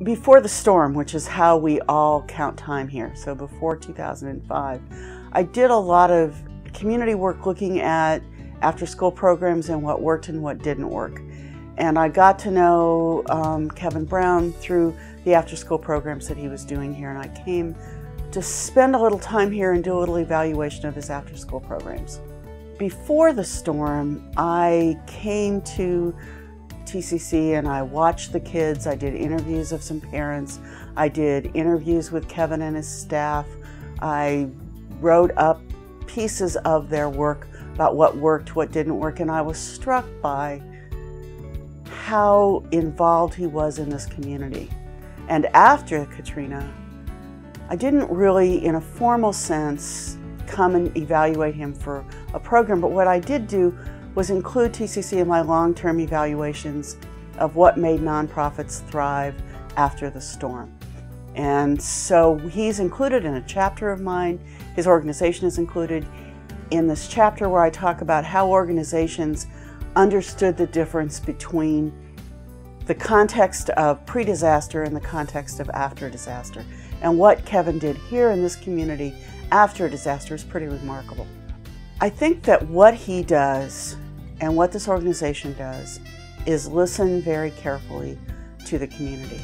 Before the storm, which is how we all count time here, so before 2005, I did a lot of community work looking at after-school programs and what worked and what didn't work. And I got to know Kevin Brown through the after-school programs that he was doing here, and I came to spend a little time here and do a little evaluation of his after-school programs. Before the storm, I came to TCC and I watched the kids. I did interviews of some parents. I did interviews with Kevin and his staff. I wrote up pieces of their work about what worked, what didn't work, and I was struck by how involved he was in this community. And after Katrina, I didn't really, in a formal sense, come and evaluate him for a program, but what I did do was include TCC in my long-term evaluations of what made nonprofits thrive after the storm. And so he's included in a chapter of mine. His organization is included in this chapter where I talk about how organizations understood the difference between the context of pre-disaster and the context of after disaster. And what Kevin did here in this community after a disaster is pretty remarkable. I think that what he does and what this organization does is listen very carefully to the community.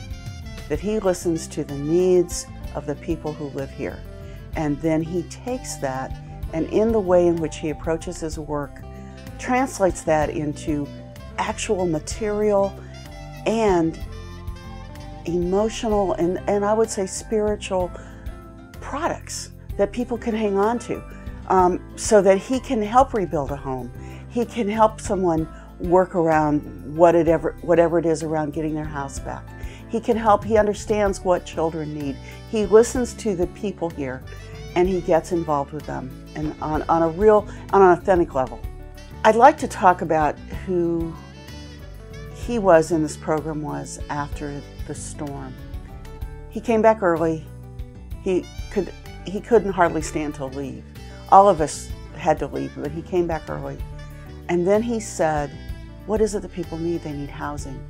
That he listens to the needs of the people who live here. And then he takes that and in the way in which he approaches his work, translates that into actual material and emotional and I would say spiritual products that people can hang on to. So that he can help rebuild a home. He can help someone work around whatever it is around getting their house back. He can help, he understands what children need. He listens to the people here and he gets involved with them and on an authentic level. I'd like to talk about who he was in this program was after the storm. He came back early. He couldn't hardly stand to leave. All of us had to leave, but he came back early. And then he said, what is it that people need? They need housing.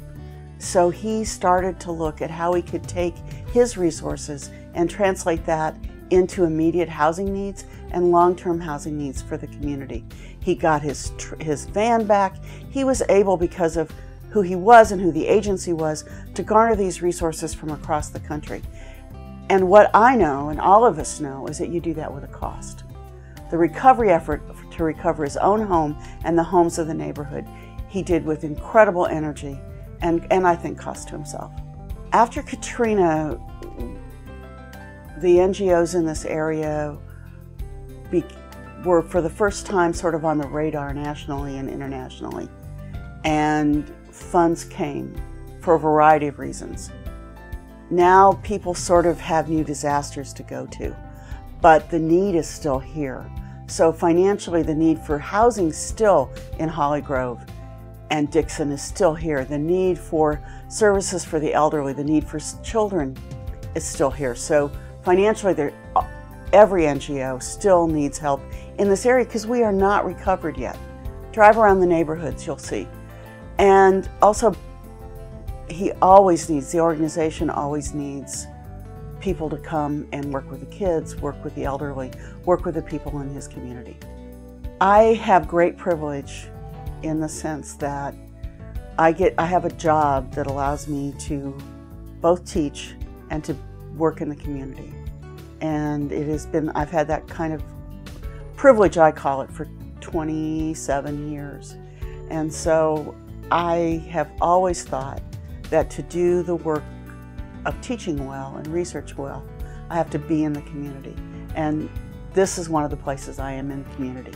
So he started to look at how he could take his resources and translate that into immediate housing needs and long-term housing needs for the community. He got his van back. He was able, because of who he was and who the agency was, to garner these resources from across the country. And what I know, and all of us know, is that you do that with a cost. The recovery effort to recover his own home and the homes of the neighborhood, he did with incredible energy and I think cost to himself. After Katrina, the NGOs in this area were for the first time sort of on the radar nationally and internationally. And funds came for a variety of reasons. Now people sort of have new disasters to go to, but the need is still here. So financially, the need for housing still in Holly Grove and Dixon is still here. The need for services for the elderly, the need for children is still here. So financially, every NGO still needs help in this area because we are not recovered yet. Drive around the neighborhoods, you'll see. And also, the organization always needs people to come and work with the kids, work with the elderly, work with the people in his community. I have great privilege in the sense that I have a job that allows me to both teach and to work in the community. And I've had that kind of privilege, I call it, for 27 years. And so I have always thought that to do the work of teaching well and research well, I have to be in the community. And this is one of the places I am in the community.